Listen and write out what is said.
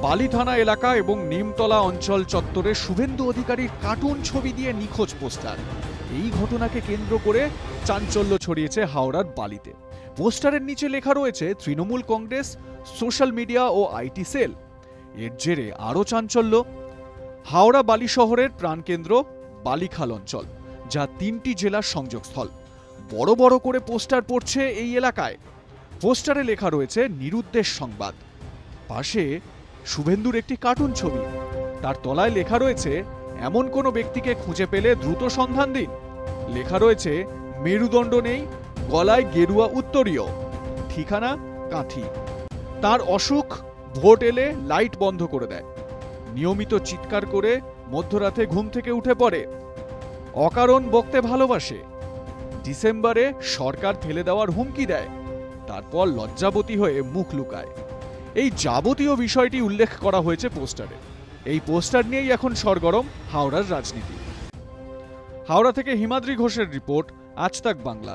বালি থানা এলাকা এবং নিমতলা অঞ্চল চত্বরে শুভেন্দু অধিকারীর কার্টুন ছবি দিয়ে নিখোঁজ পোস্টার। এই ঘটনাকে কেন্দ্র করে চাঞ্চল্য ছড়িয়েছে হাওড়ার বালিতে। পোস্টারের নিচে লেখা রয়েছে তৃণমূল কংগ্রেস, সোশ্যাল মিডিয়া ও আইটি সেল। এর জেরে আরও চাঞ্চল্য। হাওড়া বালি শহরের প্রাণকেন্দ্র বালিখাল অঞ্চল, যা 3টি জেলার সংযোগস্থল। বড় বড় করে পোস্টার পড়ছে এই এলাকায়। পোস্টারে লেখা রয়েছে নিরুদ্দেশ সংবাদ। পাশে শুভেন্দুর একটি কার্টুন ছবি। তার তলায় লেখা রয়েছে এমন কোনো ব্যক্তিকে খুঁজে পেলে দ্রুত সন্ধান দিন। লেখা রয়েছে মেরুদণ্ড নেই, গলায় গেরুয়া উত্তরীয়, ঠিকানা কাঁথি। তার অসুখ, ভোট এলে লাইট বন্ধ করে দেয়, নিয়মিত চিৎকার করে মধ্যরাতে ঘুম থেকে উঠে পড়ে, অকারণ বকতে ভালোবাসে, ডিসেম্বরে সরকার ফেলে দেওয়ার হুমকি দেয়, তারপর লজ্জাবতী হয়ে মুখ লুকায়। এই যাবতীয় বিষয়টি উল্লেখ করা হয়েছে পোস্টারে। এই পোস্টার নিয়েই এখন সরগরম হাওড়ার রাজনীতি। হাওড়া থেকে হিমাদ্রি ঘোষের রিপোর্ট, আজ তাক বাংলা।